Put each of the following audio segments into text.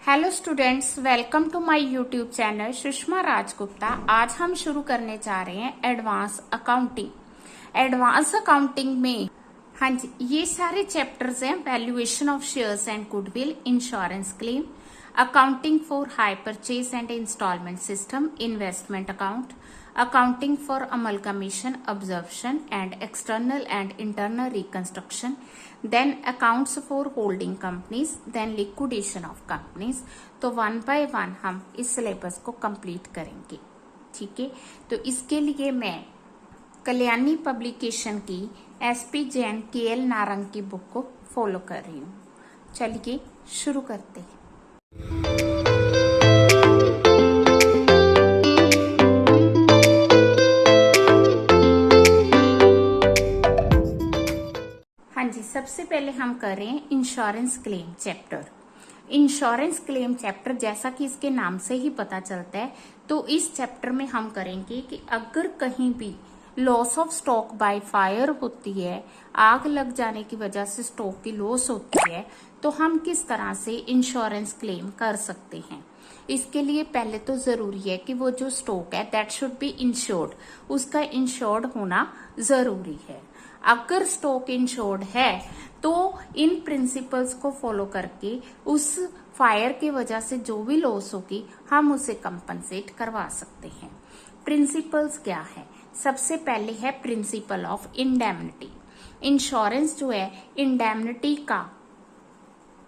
Hello students, welcome to my YouTube channel Sushma Rajgupta. आज हम शुरू करने जा रहे हैं एडवांस अकाउंटिंग। एडवांस अकाउंटिंग में हाँ जी, ये सारे चैप्टर्स हैं। Valuation of shares and goodwill, insurance claim, accounting for hire purchase and installment system, investment account, accounting for amalgamation, absorption and external and internal reconstruction, then accounts for holding companies, then liquidation of companies। तो one by one हम इस syllabus को complete करेंगे। ठीक है, तो इसके लिए मैं कल्याणी पब्लिकेशन की SP जैन KL नारंग की बुक को फॉलो कर रही हूँ। चलिए शुरू करते हैं। हाँ जी, सबसे पहले हम कर रहे हैं insurance claim chapter. Insurance claim chapter, जैसा कि इसके नाम से ही पता चलता है, तो इस चैप्टर में हम करेंगे कि अगर कहीं भी loss of stock by fire होती है, आग लग जाने की वजह से स्टॉक की लॉस होती है, तो हम किस तरह से इंश्योरेंस क्लेम कर सकते हैं। इसके लिए पहले तो जरूरी है कि वो जो स्टॉक है दैट शुड बी इंश्योर्ड, उसका इंश्योर्ड होना जरूरी है। अगर स्टॉक इंश्योर्ड है तो इन प्रिंसिपल्स को फॉलो करके उस फायर की वजह से जो भी लॉस होगी हम उसे कंपनसेट करवा सकते हैं। प्रिंसिपल्स क्या है? सबसे पहले है प्रिंसिपल ऑफ इंडेमनिटी। इंश्योरेंस जो है इंडेमनिटी का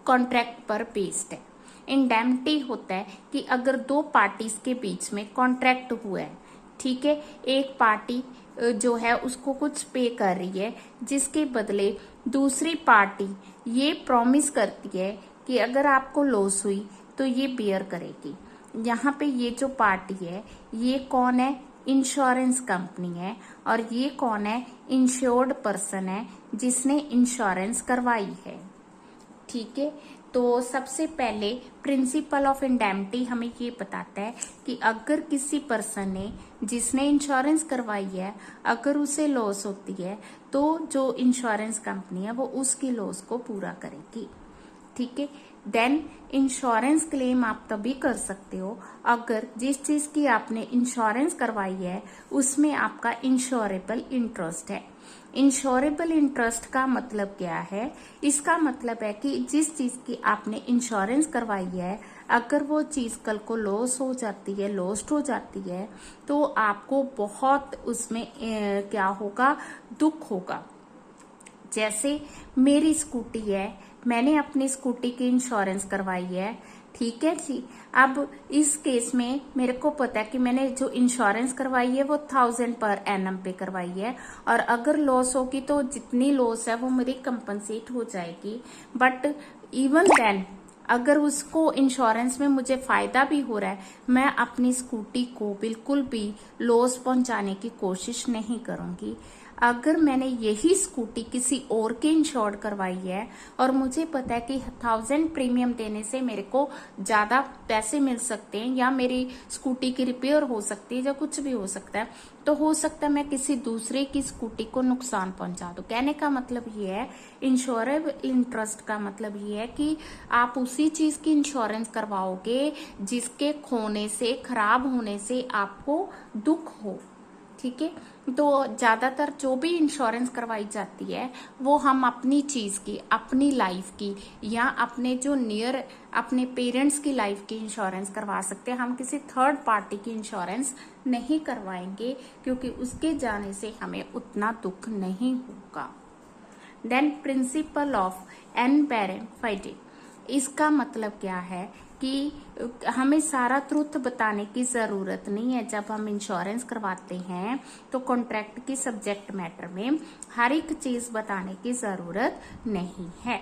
कॉन्ट्रैक्ट पर बेस्ड है। इंडेमनिटी होता है कि अगर दो पार्टीज के बीच में कॉन्ट्रैक्ट हुआ है, ठीक है, एक पार्टी जो है उसको कुछ पे कर रही है, जिसके बदले दूसरी पार्टी ये प्रॉमिस करती है कि अगर आपको लॉस हुई तो ये बेयर करेगी। यहाँ पे ये जो पार्टी है ये कौन है? इंश्योरेंस कंपनी है। और ये कौन है? इंश्योर्ड पर्सन है जिसने इंश्योरेंस करवाई है। ठीक है, तो सबसे पहले प्रिंसिपल ऑफ इंडेमनिटी हमें ये बताता है कि अगर किसी पर्सन ने जिसने इंश्योरेंस करवाई है, अगर उसे लॉस होती है तो जो इंश्योरेंस कंपनी है वो उसकी लॉस को पूरा करेगी। ठीक है, देन इंश्योरेंस क्लेम आप तभी कर सकते हो अगर जिस चीज की आपने इंश्योरेंस करवाई है उसमें आपका इंश्योरेबल इंटरेस्ट है। इंश्योरेबल इंटरेस्ट का मतलब क्या है? इसका मतलब है कि जिस चीज की आपने इंश्योरेंस करवाई है, अगर वो चीज कल को लॉस हो जाती है, लॉस्ट हो जाती है, तो आपको बहुत उसमें क्या होगा? दुख होगा। जैसे मेरी स्कूटी है, मैंने अपनी स्कूटी की इंश्योरेंस करवाई है, ठीक है जी। अब इस केस में मेरे को पता है कि मैंने जो इंश्योरेंस करवाई है वो 1000 पर एनम पे करवाई है, और अगर लॉस होगी तो जितनी लॉस है वो मेरी कंपनसेट हो जाएगी। बट इवन देन अगर उसको इंश्योरेंस में मुझे फायदा भी हो रहा है, मैं अपनी स्कूटी को बिल्कुल भी लॉस पहुंचाने की कोशिश नहीं करूंगी। अगर मैंने यही स्कूटी किसी और के इंश्योर्ड करवाई है और मुझे पता है कि 1000 प्रीमियम देने से मेरे को ज्यादा पैसे मिल सकते हैं, या मेरी स्कूटी की रिपेयर हो सकती है, या कुछ भी हो सकता है, तो हो सकता है मैं किसी दूसरे की स्कूटी को नुकसान पहुंचा दूं। कहने का मतलब ये है, इंश्योरेबल इंटरेस्ट का मतलब ये है कि आप उसी चीज की इंश्योरेंस करवाओगे जिसके खोने से, खराब होने से आपको दुख हो। ठीक है, तो ज्यादातर जो भी इंश्योरेंस करवाई जाती है वो हम अपनी चीज की, अपनी लाइफ की, या अपने जो नियर अपने पेरेंट्स की लाइफ की इंश्योरेंस करवा सकते हैं। हम किसी थर्ड पार्टी की इंश्योरेंस नहीं करवाएंगे क्योंकि उसके जाने से हमें उतना दुख नहीं होगा। देन प्रिंसिपल ऑफ एनपेरेंट, इसका मतलब क्या है कि हमें सारा ट्रुथ बताने की जरूरत नहीं है। जब हम इंश्योरेंस करवाते हैं तो कॉन्ट्रैक्ट की सब्जेक्ट मैटर में हर एक चीज बताने की जरूरत नहीं है।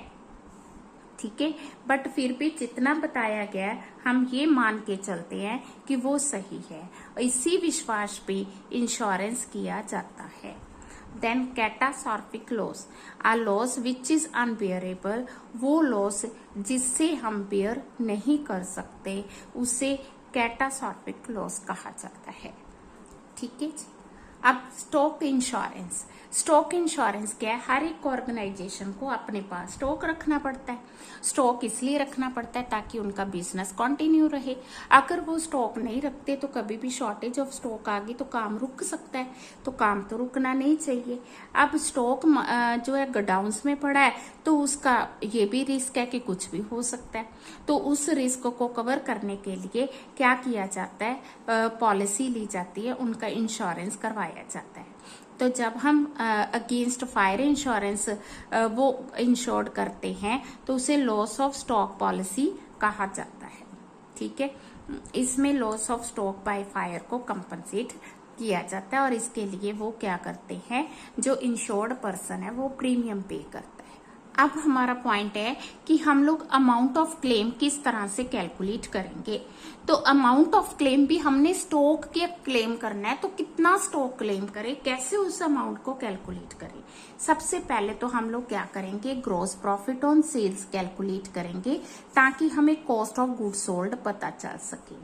ठीक है, बट फिर भी जितना बताया गया हम ये मान के चलते हैं कि वो सही है, इसी विश्वास पे इंश्योरेंस किया जाता है। Then catastrophic loss, a loss which is unbearable, वो लॉस जिससे हम बेयर नहीं कर सकते उसे कैटास्ट्रॉफिक लॉस कहा जाता है। ठीक है जी। अब स्टॉक इंश्योरेंस, स्टॉक इंश्योरेंस क्या है? हर एक ऑर्गेनाइजेशन को अपने पास स्टॉक रखना पड़ता है। स्टॉक इसलिए रखना पड़ता है ताकि उनका बिजनेस कंटिन्यू रहे। अगर वो स्टॉक नहीं रखते तो कभी भी शॉर्टेज ऑफ स्टॉक आ गई तो काम रुक सकता है, तो काम तो रुकना नहीं चाहिए। अब स्टॉक जो है गोडाउन्स में पड़ा है तो उसका ये भी रिस्क है कि कुछ भी हो सकता है, तो उस रिस्क को कवर करने के लिए क्या किया जाता है? पॉलिसी ली जाती है, उनका इंश्योरेंस करवाया जाता है। तो जब हम अगेंस्ट फायर इंश्योरेंस वो इंश्योर्ड करते हैं तो उसे लॉस ऑफ स्टॉक पॉलिसी कहा जाता है। ठीक है, इसमें loss of stock by fire को कंपनसेट किया जाता है और इसके लिए वो क्या करते हैं, जो इंश्योर्ड पर्सन है वो प्रीमियम पे करता है। अब हमारा पॉइंट है कि हम लोग अमाउंट ऑफ क्लेम किस तरह से कैलकुलेट करेंगे। तो अमाउंट ऑफ क्लेम भी हमने स्टॉक के क्लेम करना है, तो कितना स्टॉक क्लेम करें, कैसे उस अमाउंट को कैलकुलेट करें। सबसे पहले तो हम लोग क्या करेंगे, gross profit on sales calculate करेंगे ताकि हमें कॉस्ट ऑफ गुड्स सोल्ड पता चल सके।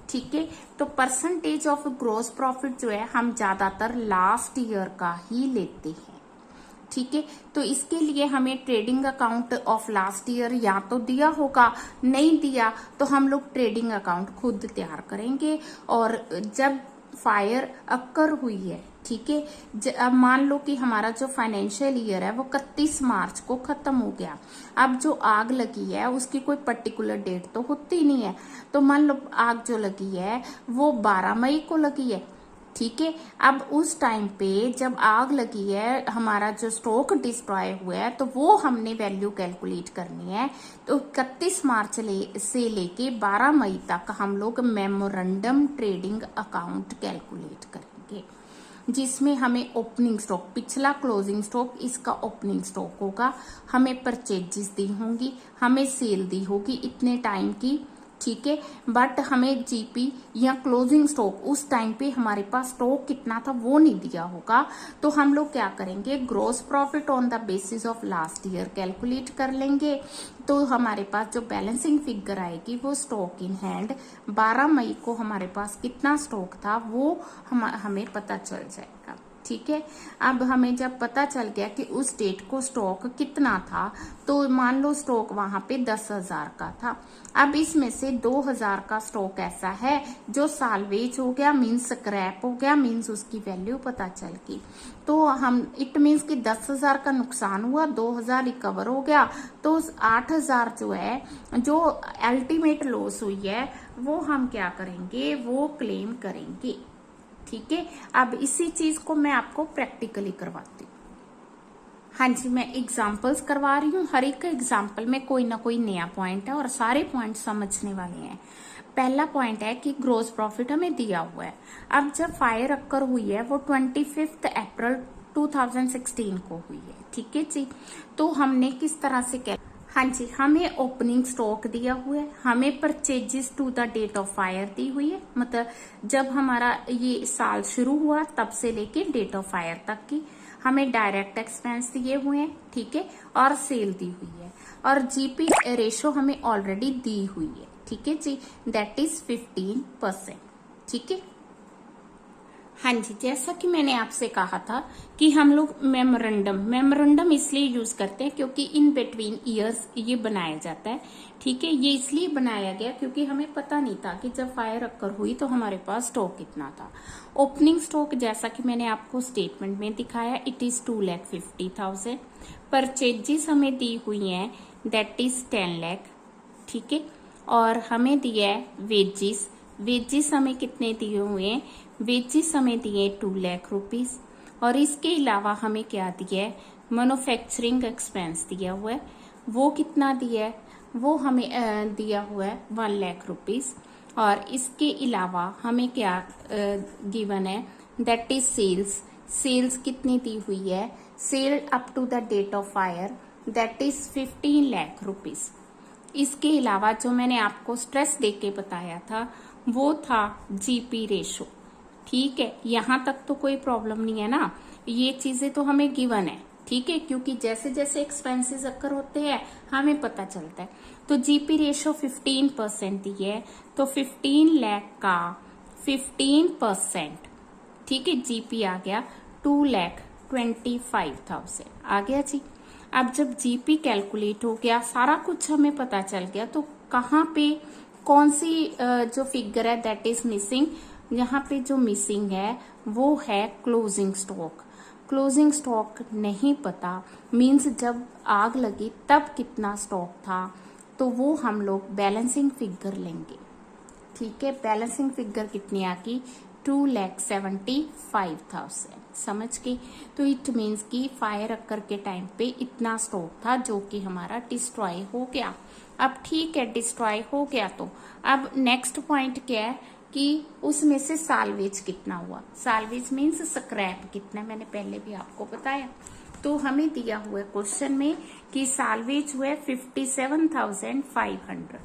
ठीक है, तो परसेंटेज ऑफ ग्रॉस प्रॉफिट जो है हम ज्यादातर लास्ट ईयर का ही लेते हैं। ठीक है, तो इसके लिए हमें trading account of last year या तो दिया होगा, नहीं दिया तो हम लोग ट्रेडिंग अकाउंट खुद तैयार करेंगे। और जब फायर अक्कर हुई है, ठीक है, अब मान लो कि हमारा जो फाइनेंशियल ईयर है वो 31 मार्च को खत्म हो गया। अब जो आग लगी है उसकी कोई पर्टिकुलर डेट तो होती नहीं है, तो मान लो आग जो लगी है वो 12 मई को लगी है। ठीक है, अब उस टाइम पे जब आग लगी है, हमारा जो स्टॉक डिस्ट्रॉय हुआ है, तो वो हमने वैल्यू कैलकुलेट करनी है। तो 31 मार्च से लेके 12 मई तक हम लोग मेमोरेंडम ट्रेडिंग अकाउंट कैलकुलेट करेंगे, जिसमें हमें ओपनिंग स्टॉक, पिछला क्लोजिंग स्टॉक, इसका ओपनिंग स्टॉक होगा, हमें परचेजेस दी होंगी, हमें सेल दी होगी इतने टाइम की। ठीक है, बट हमें जीपी या क्लोजिंग स्टॉक उस टाइम पे हमारे पास स्टॉक कितना था वो नहीं दिया होगा। तो हम लोग क्या करेंगे, gross profit on the basis of last year calculate कर लेंगे। तो हमारे पास जो बैलेंसिंग फिगर आएगी वो स्टॉक इन हैंड 12 मई को हमारे पास कितना स्टॉक था वो हमें पता चल जाएगा। ठीक है, अब हमें जब पता चल गया कि उस डेट को स्टॉक कितना था, तो मान लो स्टॉक वहां पे 10,000 का था। अब इसमें से 2,000 का स्टॉक ऐसा है जो सालवेज हो गया, मीन्स स्क्रैप हो गया, मीन्स उसकी वैल्यू पता चल गई। तो हम इट मीन्स कि 10,000 का नुकसान हुआ, 2,000 रिकवर हो गया, तो 8,000 जो है, जो अल्टीमेट लॉस हुई है, वो हम क्या करेंगे, वो क्लेम करेंगे। ठीक है, अब इसी चीज को मैं आपको प्रैक्टिकली करवाती हूँ। हाँ जी, मैं एग्जाम्पल्स करवा रही हूँ, हर एक एग्जाम्पल में कोई ना कोई नया पॉइंट है और सारे पॉइंट समझने वाले हैं। पहला पॉइंट है कि ग्रॉस प्रॉफिट हमें दिया हुआ है। अब जब फायर अक्कर हुई है वो 25 अप्रैल 2016 को हुई है। ठीक है जी, तो हमने किस तरह से हाँ जी, हमें ओपनिंग स्टॉक दिया हुआ है, हमें purchases to the date of fire दी हुई है, मतलब जब हमारा ये साल शुरू हुआ तब से लेके डेट ऑफ फायर तक की, हमें डायरेक्ट एक्सपेंस दिए हुए हैं। ठीक है, और सेल दी हुई है, और जीपी रेशो हमें ऑलरेडी दी हुई है। ठीक है जी, दैट इज 15%। ठीक है, हाँ जी, जैसा कि मैंने आपसे कहा था कि हम लोग मेमोरेंडम इसलिए यूज करते हैं क्योंकि इन बिटवीन ईयर्स ये बनाया जाता है। ठीक है, ये इसलिए बनाया गया क्योंकि हमें पता नहीं था कि जब फायर अक्कर हुई तो हमारे पास स्टॉक कितना था। ओपनिंग स्टॉक जैसा कि मैंने आपको स्टेटमेंट में दिखाया, इट इज 2,50,000। परचेजेस हमें दी हुई है, दैट इज 10 लाख। ठीक है, और हमें दिया है वेजेस हमें कितने दिए हुए हैं, वेजेस हमें दिए 2 लाख रुपीज। और इसके अलावा हमें क्या दिया है, मैन्युफैक्चरिंग एक्सपेंस दिया हुआ है, वो कितना दिया है, वो हमें दिया हुआ है 1 लाख रुपीज। और इसके अलावा हमें क्या गिवन है, दैट इज सेल्स कितनी दी हुई है, sale up to the date of fire, that is 15 lakh rupees. इसके अलावा जो मैंने आपको स्ट्रेस देके बताया था वो था जीपी रेशो। ठीक है, यहां तक तो कोई प्रॉब्लम नहीं है ना, ये चीजें तो हमें गिवन है। ठीक है, क्योंकि जैसे जैसे एक्सपेंसेस अक्कर होते हैं हमें पता चलता है। तो जीपी रेशो 15% दी है, तो 15 लाख का 15% ठीक है। जीपी आ गया 2,25,000 आ गया जी। अब जब जीपी कैलकुलेट हो गया, सारा कुछ हमें पता चल गया, तो कहाँ पे कौन सी जो फिगर है दैट इज मिसिंग, यहाँ पे जो मिसिंग है वो है क्लोजिंग स्टॉक। क्लोजिंग स्टॉक नहीं पता, मींस जब आग लगी तब कितना स्टॉक था, तो वो हम लोग बैलेंसिंग फिगर लेंगे। ठीक है, बैलेंसिंग फिगर कितनी आ गई 2,75,000, समझ गए। तो इट मीन्स कि फायर अक्कर के टाइम पे इतना स्टॉक था जो कि हमारा डिस्ट्रॉय हो गया। अब ठीक है, डिस्ट्रॉय हो गया, तो अब नेक्स्ट पॉइंट क्या है कि उसमें से साल्वेज कितना हुआ। साल्वेज मीन्स स्क्रैप कितना, मैंने पहले भी आपको बताया। तो हमें दिया हुआ है क्वेश्चन में कि साल्वेज हुए 57,500।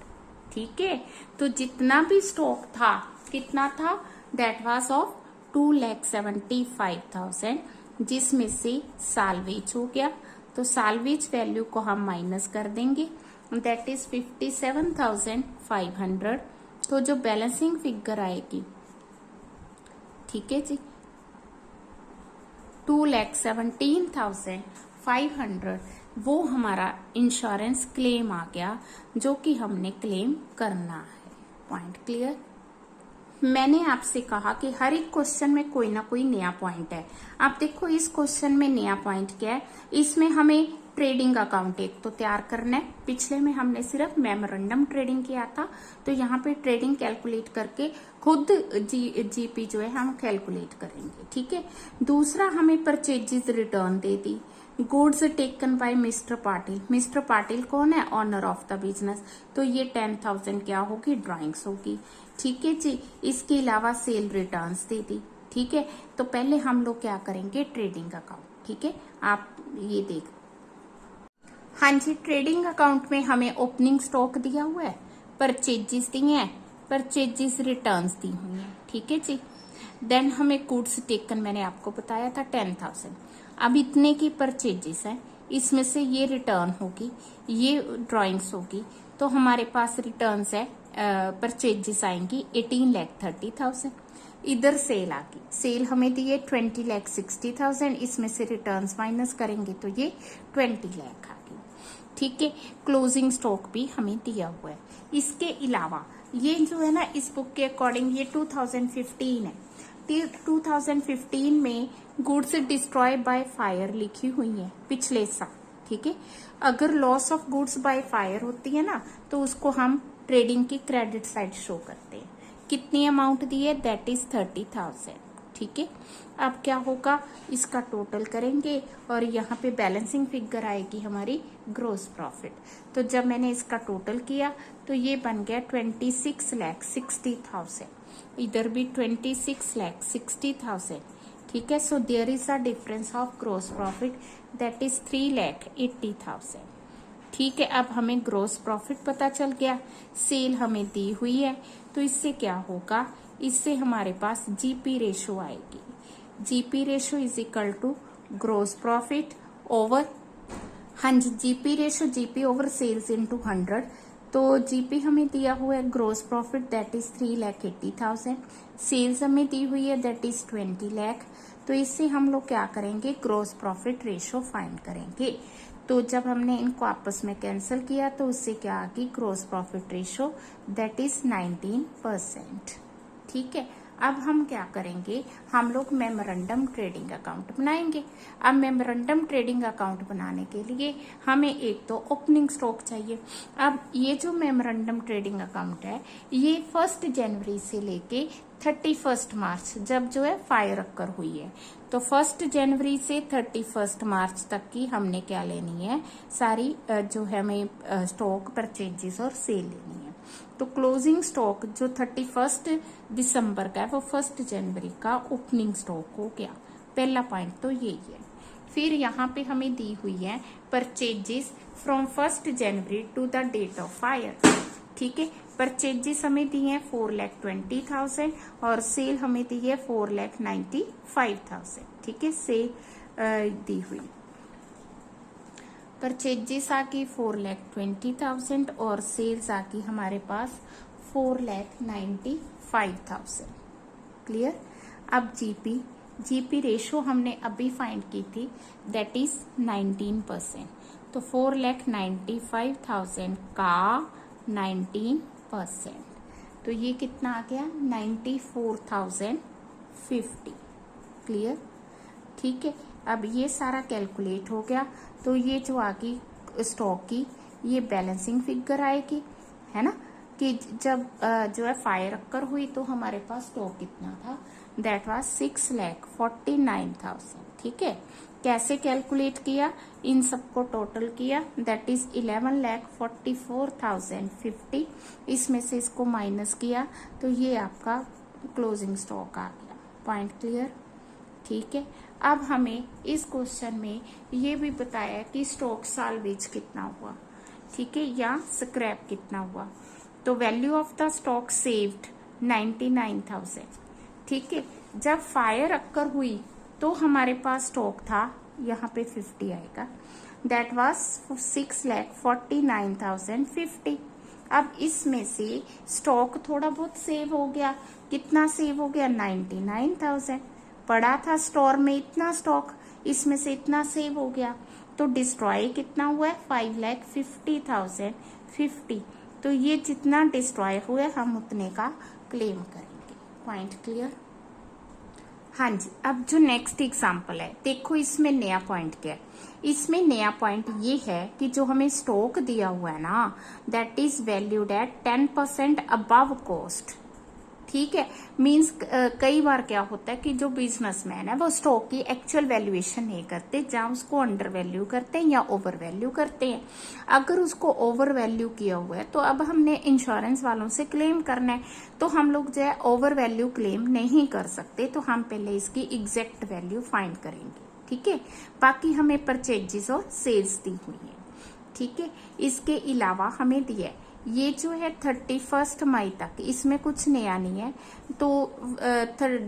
ठीक है, तो जितना भी स्टॉक था कितना था, दैट वाज ऑफ 2,75,000, जिसमें से साल्वेज हो गया। तो साल्वेज वैल्यू को हम माइनस कर देंगे, दैट इज 57,500। तो जो बैलेंसिंग फिगर आएगी, ठीक है जी, 2,17,500, वो हमारा इंश्योरेंस क्लेम आ गया जो कि हमने क्लेम करना है। Point clear. मैंने आपसे कहा कि हर एक क्वेश्चन में कोई ना कोई नया पॉइंट है। आप देखो इस क्वेश्चन में नया पॉइंट क्या है, इसमें हमें ट्रेडिंग अकाउंट एक तो तैयार करना है। पिछले में हमने सिर्फ मेमोरेंडम ट्रेडिंग किया था, तो यहाँ पे ट्रेडिंग कैलकुलेट करके खुद जीपी जो है हम कैलकुलेट करेंगे। ठीक है, दूसरा हमें purchases return they the, goods taken by mister Patil. Mister Patil कौन है, ऑनर ऑफ द बिजनेस, तो ये 10,000 क्या होगी, ड्राइंग्स होगी। ठीक है जी, इसके अलावा सेल रिटर्न्स दे दी। ठीक है, तो पहले हम लोग क्या करेंगे, ट्रेडिंग अकाउंट। ठीक है, आप ये देख, हाँ जी, ट्रेडिंग अकाउंट में हमें ओपनिंग स्टॉक दिया हुआ है, परचेजेस दिए हैं, परचेजेस रिटर्न्स दी हुई है। ठीक है जी, देन हमें गुड्स टेकन मैंने आपको बताया था 10,000। अब इतने की परचेजेस है, इसमें से ये रिटर्न होगी, ये ड्राइंग्स होगी, तो हमारे पास रिटर्न्स है, परचेजेस आएंगी 18,30,000। इधर सेल आ गई, सेल हमें दी है 20,60,000, इसमें से रिटर्न्स माइनस करेंगे तो ये 20 लाख आ गई। ठीक है, क्लोजिंग स्टॉक भी हमें दिया हुआ है। इसके अलावा ये जो है ना, इस बुक के अकॉर्डिंग ये 2015 है। 2015 में गुड्स डिस्ट्रॉय बाय फायर लिखी हुई है पिछले साल। ठीक है, अगर loss of goods by fire होती है ना, तो उसको हम ट्रेडिंग की क्रेडिट साइड शो करते हैं। कितनी अमाउंट दी है, दैट इज 30,000। ठीक है, अब क्या होगा, इसका टोटल करेंगे और यहाँ पे बैलेंसिंग फिगर आएगी हमारी ग्रोस प्रॉफिट। तो जब मैंने इसका टोटल किया तो ये बन गया 26,60,000, इधर भी 26,60,000। ठीक है, so there is a difference of gross profit, that is 3,80,000। ठीक है, अब हमें ग्रोस प्रॉफिट पता चल गया, सेल हमें दी हुई है, तो इससे क्या होगा, इससे हमारे पास जीपी रेशो आएगी। GP ratio is equal to gross profit over, हाँ जी, GP ratio GP over sales into 100। तो जीपी हमें दिया हुआ है gross profit that is 3,80,000, sales हमें दी हुई है दैट इज 20 लाख। तो इससे हम लोग क्या करेंगे, ग्रोस प्रॉफिट रेशो फाइंड करेंगे। तो जब हमने इनको आपस में कैंसिल किया तो उससे क्या आ गई, gross profit ratio that is 19%। ठीक है, अब हम क्या करेंगे, हम लोग मेमोरेंडम ट्रेडिंग अकाउंट बनाएंगे। अब मेमोरेंडम ट्रेडिंग अकाउंट बनाने के लिए हमें एक तो ओपनिंग स्टॉक चाहिए। अब ये जो मेमोरेंडम ट्रेडिंग अकाउंट है, ये 1 जनवरी से लेके 31 मार्च जब जो है फायर अक्कर हुई है, तो 1 जनवरी से 31 मार्च तक की हमने क्या लेनी है, सारी जो है हमें स्टॉक परचेजेस और सेल लेनी है। तो क्लोजिंग स्टॉक जो 31 दिसंबर का है वो 1 जनवरी का ओपनिंग स्टॉक हो गया। पहला पॉइंट तो यही है। फिर यहाँ पे हमें दी हुई है purchases from 1 January to the date of fire. ठीक है, परचेजेस हमें दी है 4,20,000 और सेल हमें दी है 4,95,000। ठीक है, सेल दी हुई परचेजेस आ गई 4,20,000 और सेल्स आ गई हमारे पास 4,95,000। क्लियर। अब जीपी रेशो हमने अभी फाइंड की थी, दैट इज 19%। तो 4,95,000 का 19%, तो ये कितना आ गया 94,050। क्लियर? ठीक है, अब ये सारा कैलकुलेट हो गया, तो ये जो आगे स्टॉक की ये बैलेंसिंग फिगर आएगी, है ना, कि जब जो है फायर अक्कर हुई तो हमारे पास स्टॉक कितना था, दैट वाज 6,49,000। ठीक है, कैसे कैलकुलेट किया, इन सबको टोटल किया, दैट इज 11,44,050। इसमें से इसको माइनस किया तो ये आपका क्लोजिंग स्टॉक आ गया। Point clear? ठीक है, अब हमें इस क्वेश्चन में ये भी बताया कि स्टॉक साल्वेज कितना हुआ, ठीक है, या स्क्रैप कितना हुआ। तो value of the stock saved 99,000। ठीक है, जब फायर अक्कर हुई तो हमारे पास स्टॉक था, यहाँ पे 50 आएगा, दैट वाज 6,49,050। अब इसमें से स्टॉक थोड़ा बहुत सेव हो गया, कितना सेव हो गया 99,000। पड़ा था स्टोर में इतना स्टॉक, इसमें से इतना सेव हो गया, तो डिस्ट्रॉय कितना हुआ है 5,50,050। तो ये जितना डिस्ट्रॉय हुआ हम उतने का क्लेम करेंगे। Point clear? हाँ जी, अब जो नेक्स्ट एग्जांपल है, देखो इसमें नया पॉइंट क्या है। इसमें नया पॉइंट ये है कि जो हमें स्टॉक दिया हुआ है ना, that is valued at 10% above cost. ठीक है, मींस कई बार क्या होता है कि जो बिजनेसमैन है वो स्टॉक की एक्चुअल वैल्यूएशन नहीं करते, जहां उसको अंडर वैल्यू करते हैं या ओवर वैल्यू करते हैं। अगर उसको ओवर वैल्यू किया हुआ है तो अब हमने इंश्योरेंस वालों से क्लेम करना है, तो हम लोग जो है ओवर वैल्यू क्लेम नहीं कर सकते, तो हम पहले इसकी एग्जैक्ट वैल्यू फाइंड करेंगे। ठीक है, बाकी हमें परचेजेस और सेल्स दी हुई है। ठीक है, इसके अलावा हमें दिया है ये जो है 31 मई तक, इसमें कुछ नया नहीं है, तो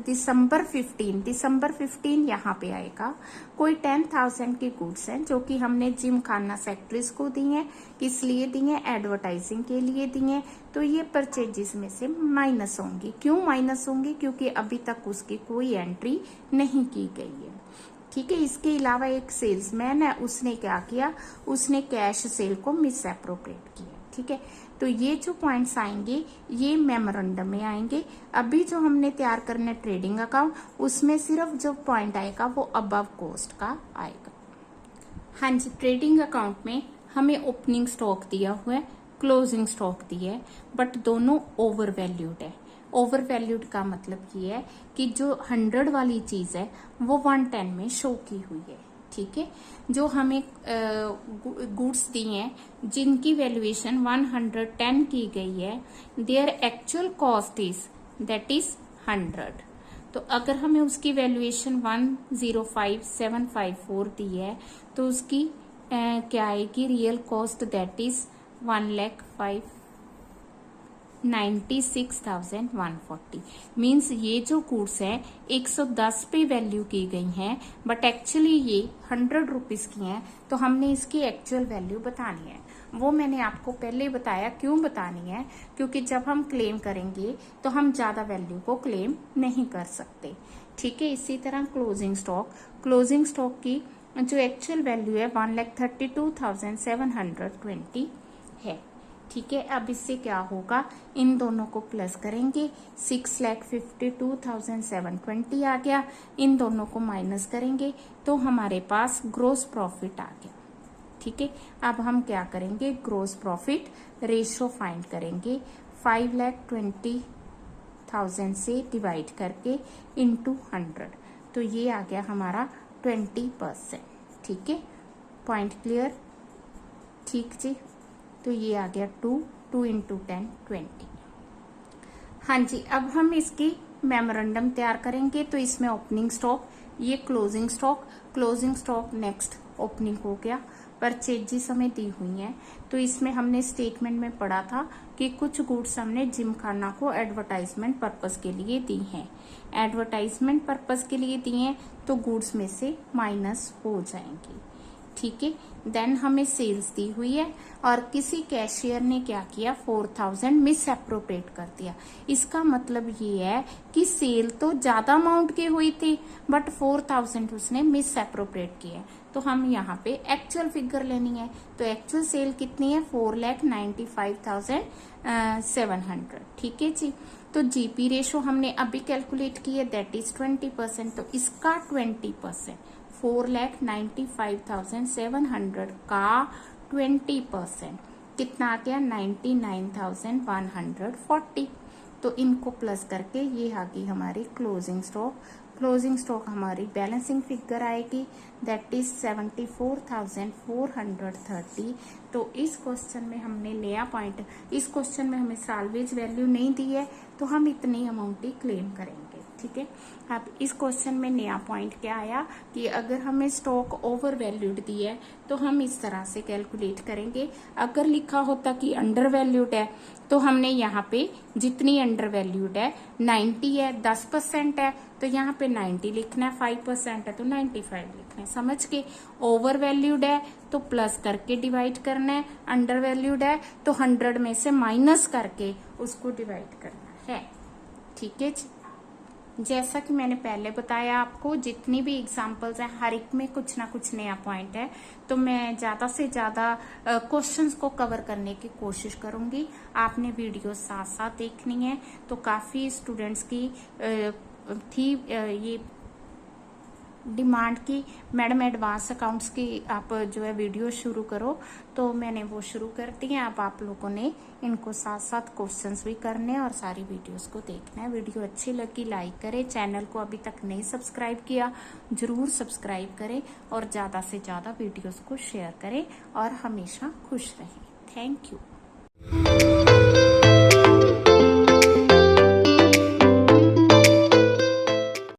दिसंबर 15 यहाँ पे आएगा। कोई 10,000 के गुड्स हैं जो कि हमने जिम खाना फैक्ट्रीज को दी हैं, किस लिए दी हैं, एडवर्टाइजिंग के लिए दी हैं, तो ये परचेजेस में से माइनस होंगी। क्यों माइनस होंगी? क्योंकि अभी तक उसकी कोई एंट्री नहीं की गई है। ठीक है, इसके अलावा एक सेल्समैन है, उसने क्या किया, उसने कैश सेल को मिस एप्रोप्रिएट किया। ठीक है, तो ये जो पॉइंट्स आएंगे ये मेमोरेंडम में आएंगे। अभी जो हमने तैयार करना है ट्रेडिंग अकाउंट, उसमें सिर्फ जो पॉइंट आएगा वो अबव कॉस्ट का आएगा। हाँ जी, ट्रेडिंग अकाउंट में हमें ओपनिंग स्टॉक दिया हुआ है, क्लोजिंग स्टॉक दिया है, बट दोनों ओवर वैल्यूड है। ओवर वैल्यूड का मतलब ये है कि जो 100 वाली चीज है वो 110 में शो की हुई है। ठीक है, जो हमें गुड्स दिए हैं जिनकी वैल्यूएशन 110 की गई है, their actual cost is that is 100। तो अगर हमें उसकी वैल्यूएशन 105,754 दी है तो उसकी क्या आएगी real cost, that is 1,96,140। Means ये जो गुड्स है 110 पे वैल्यू की गई हैं, बट एक्चुअली ये 100 रुपीज की हैं, तो हमने इसकी एक्चुअल वैल्यू बतानी है। वो मैंने आपको पहले बताया क्यों बतानी है, क्योंकि जब हम क्लेम करेंगे तो हम ज्यादा वैल्यू को क्लेम नहीं कर सकते। ठीक है, इसी तरह क्लोजिंग स्टॉक की जो एक्चुअल वैल्यू है 1,32,720 है। ठीक है, अब इससे क्या होगा, इन दोनों को प्लस करेंगे, 6,52,720 आ गया, इन दोनों को माइनस करेंगे तो हमारे पास ग्रोस प्रॉफिट आ गया। ठीक है, अब हम क्या करेंगे, ग्रोस प्रॉफिट रेशो फाइंड करेंगे, 5,20,000 से डिवाइड करके इंटू 100, तो ये आ गया हमारा 20%। ठीक है, पॉइंट क्लियर? ठीक जी, तो ये आ गया 2 इंटू 10 20। हाँ जी, अब हम इसकी मेमोरेंडम तैयार करेंगे, तो इसमें ओपनिंग स्टॉक, ये क्लोजिंग स्टॉक नेक्स्ट ओपनिंग हो गया। परचेजेस हमें दी हुई हैं, तो इसमें हमने स्टेटमेंट में पढ़ा था कि कुछ गुड्स हमने जिम खाना को एडवर्टाइजमेंट पर्पस के लिए दी हैं। एडवर्टाइजमेंट पर्पस के लिए दी हैं तो गुड्स में से माइनस हो जाएंगी। ठीक है। देन हमें सेल्स दी हुई है और किसी कैशियर ने क्या किया, 4000 मिस अप्रोप्रिएट कर दिया। इसका मतलब ये है कि सेल तो ज्यादा अमाउंट की हुई थी बट 4000 उसने मिस अप्रोप्रिएट किया। तो हम यहाँ पे एक्चुअल फिगर लेनी है, तो एक्चुअल सेल कितनी है, 4,95,700। ठीक है जी। तो जीपी रेशो हमने अभी कैलकुलेट की है, दैट इज 20%। तो इसका 20%, 4,95,700 का 20% कितना आ गया, 99,140। तो इनको प्लस करके ये आ गई हमारी क्लोजिंग स्टॉक। क्लोजिंग स्टॉक हमारी बैलेंसिंग फिगर आएगी, दैट इज 74,430। तो इस क्वेश्चन में हमने नया पॉइंट, इस क्वेश्चन में हमें साल्वेज वैल्यू नहीं दी है तो हम इतनी अमाउंट ही क्लेम करेंगे। ठीक है। अब इस क्वेश्चन में नया पॉइंट क्या आया कि अगर हमें स्टॉक ओवर वैल्यूड दी है तो हम इस तरह से कैलकुलेट करेंगे। अगर लिखा होता कि अंडर वैल्यूड है तो हमने यहाँ पे जितनी अंडर वैल्यूड है 90 है, 10% है, तो यहाँ पे 90 लिखना है, 5% है तो 95 लिखना है। समझ के, ओवर वैल्यूड है तो प्लस करके डिवाइड करना है, अंडर वैल्यूड है तो 100 में से माइनस करके उसको डिवाइड करना है। ठीक है जी। जैसा कि मैंने पहले बताया आपको, जितनी भी एग्जाम्पल्स हैं हर एक में कुछ ना कुछ नया पॉइंट है, तो मैं ज्यादा से ज्यादा क्वेश्चंस को कवर करने की कोशिश करूंगी। आपने वीडियो साथ साथ देखनी है। तो काफी स्टूडेंट्स की थी ये डिमांड की मैडम एडवांस अकाउंट्स की आप जो है वीडियो शुरू करो, तो मैंने वो शुरू कर दी है। अब आप लोगों ने इनको साथ साथ क्वेश्चंस भी करने हैं और सारी वीडियोस को देखना है। वीडियो अच्छी लगी लाइक करें, चैनल को अभी तक नहीं सब्सक्राइब किया जरूर सब्सक्राइब करें और ज्यादा से ज्यादा वीडियोस को शेयर करें और हमेशा खुश रहें। Thank you.